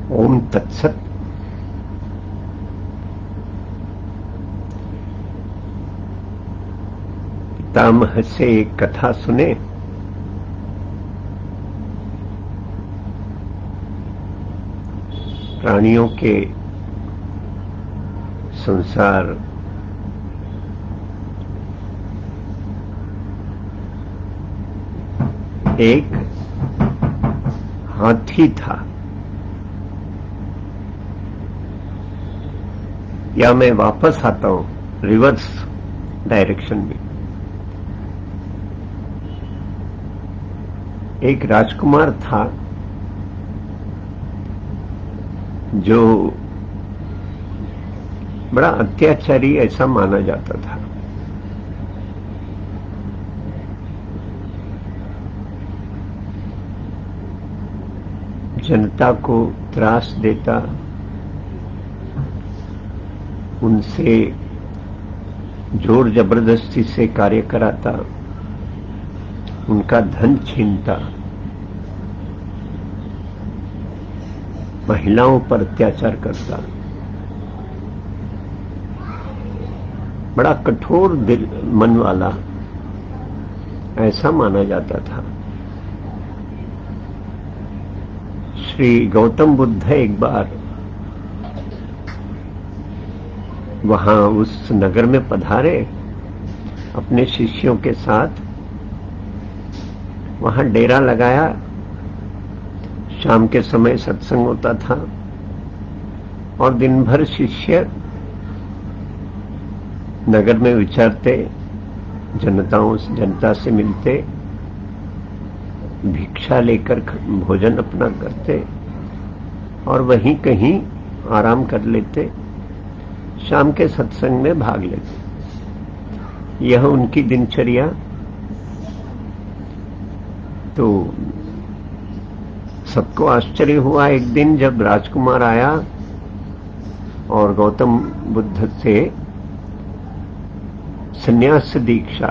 ओम तत्सत। पितामह से एक कथा सुने। प्राणियों के संसार एक हाथी था, या मैं वापस आता हूं रिवर्स डायरेक्शन में। एक राजकुमार था जो बड़ा अत्याचारी ऐसा माना जाता था। जनता को त्रास देता, उनसे जोर जबरदस्ती से कार्य कराता, उनका धन छीनता, महिलाओं पर अत्याचार करता। बड़ा कठोर दिल मन वाला ऐसा माना जाता था। श्री गौतम बुद्ध एक बार वहां उस नगर में पधारे अपने शिष्यों के साथ। वहां डेरा लगाया। शाम के समय सत्संग होता था और दिन भर शिष्य नगर में विचरते, जनता से मिलते, भिक्षा लेकर भोजन अपना करते और वहीं कहीं आराम कर लेते, शाम के सत्संग में भाग लेते। यह उनकी दिनचर्या। तो सबको आश्चर्य हुआ एक दिन जब राजकुमार आया और गौतम बुद्ध से संन्यास दीक्षा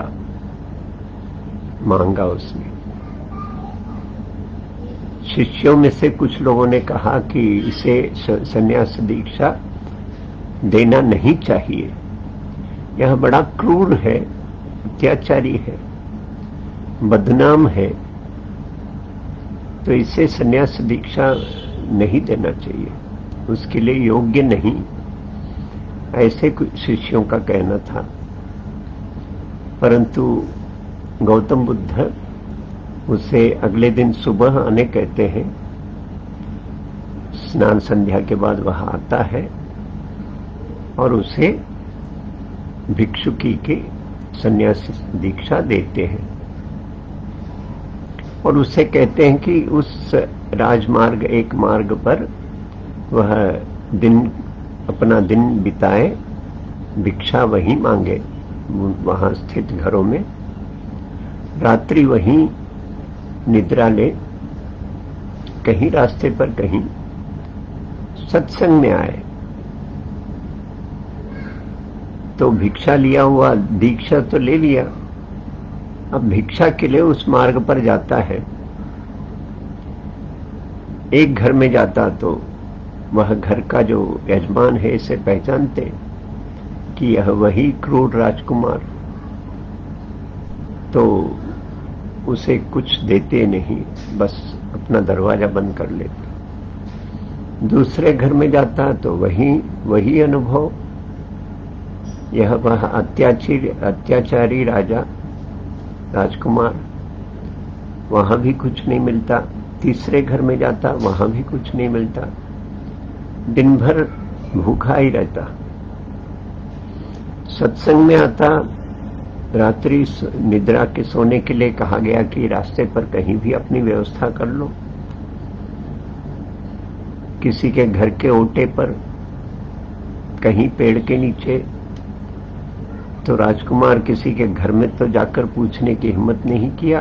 मांगा। उसने शिष्यों में से कुछ लोगों ने कहा कि इसे संन्यास दीक्षा देना नहीं चाहिए, यह बड़ा क्रूर है, अत्याचारी है, बदनाम है, तो इसे संन्यास दीक्षा नहीं देना चाहिए, उसके लिए योग्य नहीं, ऐसे कुछ शिष्यों का कहना था। परंतु गौतम बुद्ध उसे अगले दिन सुबह आने कहते हैं। स्नान संध्या के बाद वह आता है और उसे भिक्षुकी की संन्यास दीक्षा देते हैं और उससे कहते हैं कि उस राजमार्ग एक मार्ग पर वह अपना दिन बिताए, भिक्षा वहीं मांगे, वहां स्थित घरों में, रात्रि वहीं निद्रा ले, कहीं रास्ते पर कहीं सत्संग में आए। तो भिक्षा लिया हुआ, दीक्षा तो ले लिया, अब भिक्षा के लिए उस मार्ग पर जाता है। एक घर में जाता तो वह घर का जो यजमान है इसे पहचानते कि यह वही क्रूर राजकुमार, तो उसे कुछ देते नहीं, बस अपना दरवाजा बंद कर लेते। दूसरे घर में जाता तो वही अनुभव, यह वह अत्याचारी राजकुमार, वहां भी कुछ नहीं मिलता। तीसरे घर में जाता, वहां भी कुछ नहीं मिलता, दिन भर भूखा ही रहता। सत्संग में आता, रात्रि निद्रा के सोने के लिए कहा गया कि रास्ते पर कहीं भी अपनी व्यवस्था कर लो, किसी के घर के ओटे पर, कहीं पेड़ के नीचे। तो राजकुमार किसी के घर में तो जाकर पूछने की हिम्मत नहीं किया,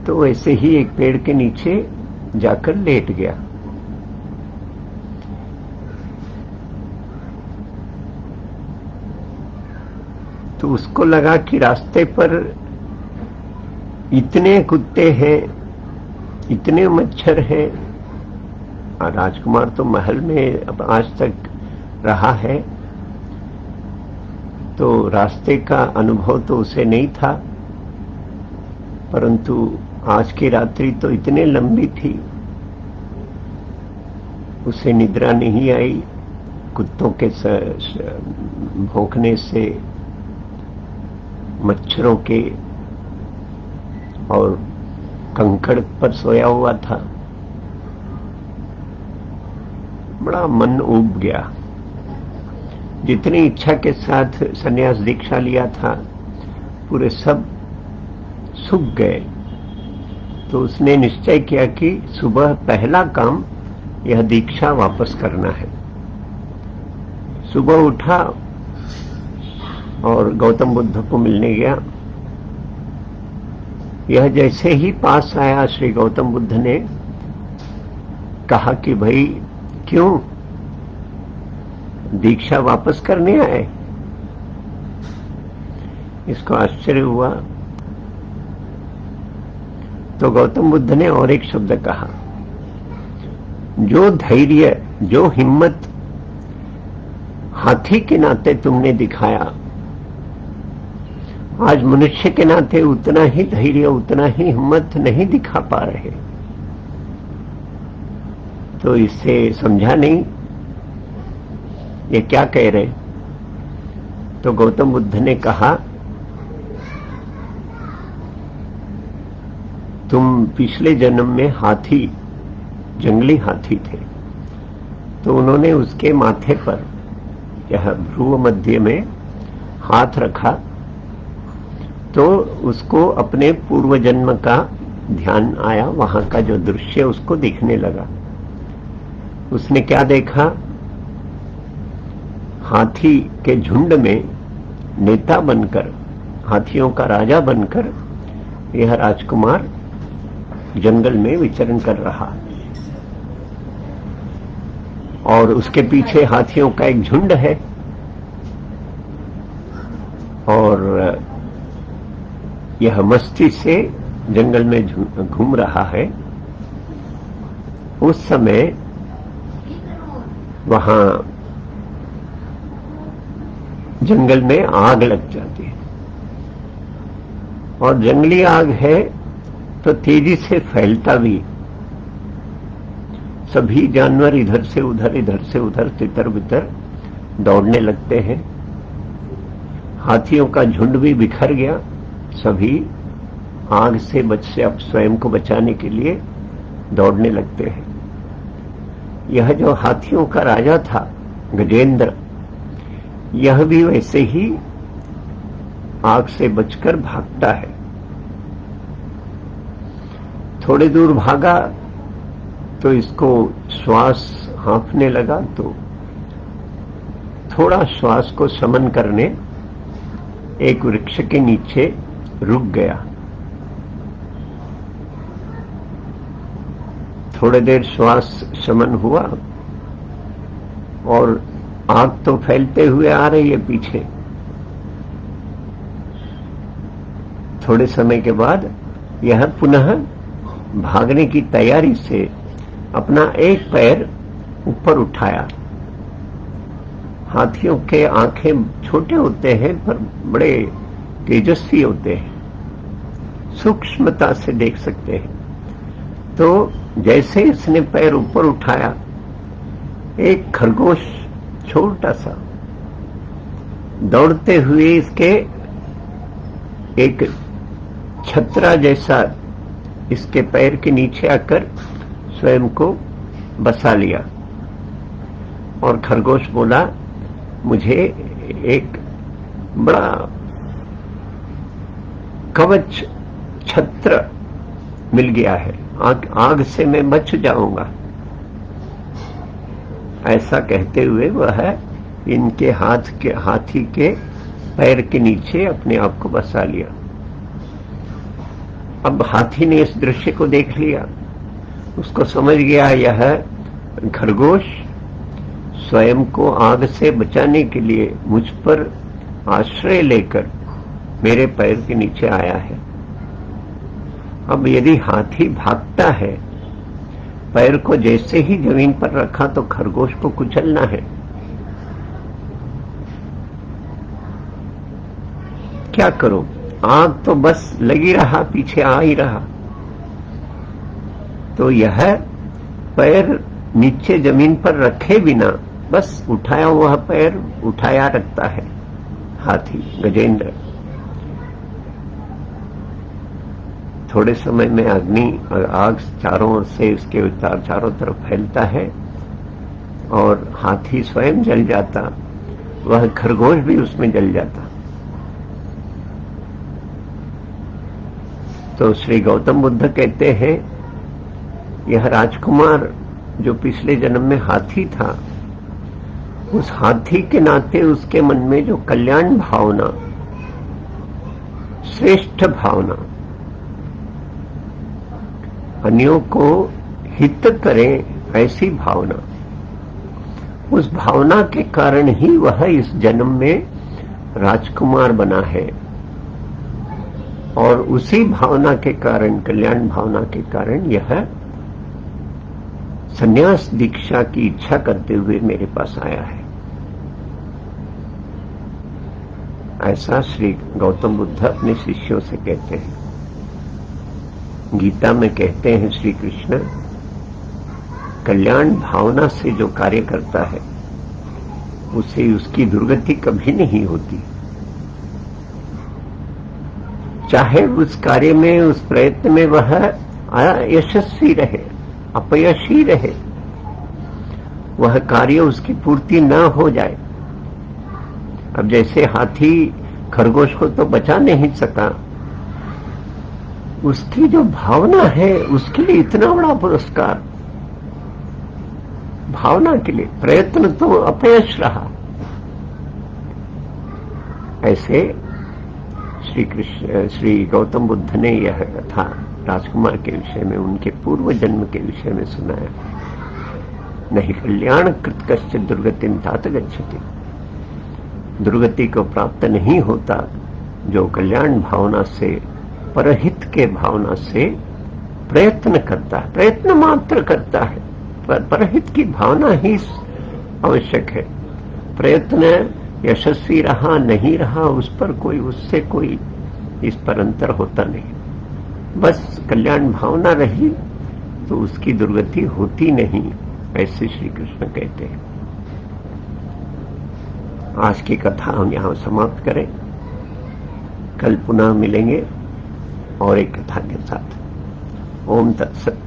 तो ऐसे ही एक पेड़ के नीचे जाकर लेट गया। तो उसको लगा कि रास्ते पर इतने कुत्ते हैं, इतने मच्छर हैं, राजकुमार तो महल में अब आज तक रहा है, तो रास्ते का अनुभव तो उसे नहीं था, परंतु आज की रात्रि तो इतनी लंबी थी, उसे निद्रा नहीं आई। कुत्तों के भौंकने से, मच्छरों के और कंकड़ पर सोया हुआ था। बड़ा मन ऊब गया। जितनी इच्छा के साथ संन्यास दीक्षा लिया था, पूरे सब सूख गए। तो उसने निश्चय किया कि सुबह पहला काम यह दीक्षा वापस करना है। सुबह उठा और गौतम बुद्ध को मिलने गया। यह जैसे ही पास आया, श्री गौतम बुद्ध ने कहा कि भाई क्यों दीक्षा वापस करने आए? इसको आश्चर्य हुआ। तो गौतम बुद्ध ने और एक शब्द कहा, जो धैर्य, जो हिम्मत हाथी के नाते तुमने दिखाया, आज मनुष्य के नाते उतना ही धैर्य, उतना ही हिम्मत नहीं दिखा पा रहे। तो इससे समझा नहीं ये क्या कह रहे। तो गौतम बुद्ध ने कहा, तुम पिछले जन्म में हाथी, जंगली हाथी थे। तो उन्होंने उसके माथे पर, यह भ्रूण मध्य में हाथ रखा, तो उसको अपने पूर्व जन्म का ध्यान आया। वहां का जो दृश्य उसको दिखने लगा। उसने क्या देखा? हाथी के झुंड में नेता बनकर, हाथियों का राजा बनकर यह राजकुमार जंगल में विचरण कर रहा, और उसके पीछे हाथियों का एक झुंड है, और यह मस्ती से जंगल में घूम रहा है। उस समय वहां जंगल में आग लग जाती है, और जंगली आग है तो तेजी से फैलता भी। सभी जानवर इधर से उधर तितर बितर दौड़ने लगते हैं। हाथियों का झुंड भी बिखर गया। सभी आग से अब स्वयं को बचाने के लिए दौड़ने लगते हैं। यह जो हाथियों का राजा था गजेंद्र, यह भी वैसे ही आग से बचकर भागता है। थोड़ी दूर भागा तो इसको श्वास हाँफने लगा, तो थोड़ा श्वास को शमन करने एक वृक्ष के नीचे रुक गया। थोड़ी देर श्वास शमन हुआ और आग तो फैलते हुए आ रही है पीछे। थोड़े समय के बाद यह पुनः भागने की तैयारी से अपना एक पैर ऊपर उठाया। हाथियों के आंखें छोटे होते हैं पर बड़े तेजस्वी होते हैं, सूक्ष्मता से देख सकते हैं। तो जैसे इसने पैर ऊपर उठाया, एक खरगोश छोटा सा दौड़ते हुए इसके एक छतरा जैसा इसके पैर के नीचे आकर स्वयं को बसा लिया। और खरगोश बोला, मुझे एक बड़ा कवच छत्र मिल गया है, आग से मैं बच जाऊंगा। ऐसा कहते हुए वह इनके हाथी के पैर के नीचे अपने आप को बसा लिया। अब हाथी ने इस दृश्य को देख लिया, उसको समझ गया यह खरगोश स्वयं को आग से बचाने के लिए मुझ पर आश्रय लेकर मेरे पैर के नीचे आया है। अब यदि हाथी भागता है पैर को जैसे ही जमीन पर रखा तो खरगोश को कुचलना है। क्या करो, आग तो बस लगी रहा, पीछे आ ही रहा। तो यह पैर नीचे जमीन पर रखे बिना बस उठाया हुआ पैर उठाया रखता है हाथी गजेंद्र। थोड़े समय में आग चारों ओर से उसके चारों तरफ फैलता है और हाथी स्वयं जल जाता, वह खरगोश भी उसमें जल जाता। तो श्री गौतम बुद्ध कहते हैं, यह राजकुमार जो पिछले जन्म में हाथी था, उस हाथी के नाते उसके मन में जो कल्याण भावना, श्रेष्ठ भावना, अन्यों को हित करें ऐसी भावना, उस भावना के कारण ही वह इस जन्म में राजकुमार बना है। और उसी भावना के कारण, कल्याण भावना के कारण यह संन्यास दीक्षा की इच्छा करते हुए मेरे पास आया है। ऐसा श्री गौतम बुद्ध अपने शिष्यों से कहते हैं। गीता में कहते हैं श्री कृष्ण, कल्याण भावना से जो कार्य करता है उसे उसकी दुर्गति कभी नहीं होती। चाहे उस कार्य में, उस प्रयत्न में वह यशस्वी रहे, अपयशी रहे, वह कार्य उसकी पूर्ति न हो जाए। अब जैसे हाथी खरगोश को तो बचा नहीं सका, उसकी जो भावना है उसके लिए इतना बड़ा पुरस्कार, भावना के लिए प्रयत्न तो अपयश रहा। ऐसे श्री गौतम बुद्ध ने यह कथा राजकुमार के विषय में, उनके पूर्व जन्म के विषय में सुनाया। नहीं कल्याण कृत कश्चित् दुर्गतिं तात गच्छति। दुर्गति को प्राप्त नहीं होता जो कल्याण भावना से, परहित के भावना से प्रयत्न करता है, प्रयत्न मात्र करता है। परहित की भावना ही आवश्यक है। प्रयत्न यशस्वी रहा नहीं रहा, उस पर कोई, उससे कोई इस पर अंतर होता नहीं। बस कल्याण भावना रही तो उसकी दुर्गति होती नहीं, ऐसे श्री कृष्ण कहते हैं। आज की कथा हम यहां समाप्त करें। कल पुनः मिलेंगे और एक कथा के साथ। ओम तत्सत।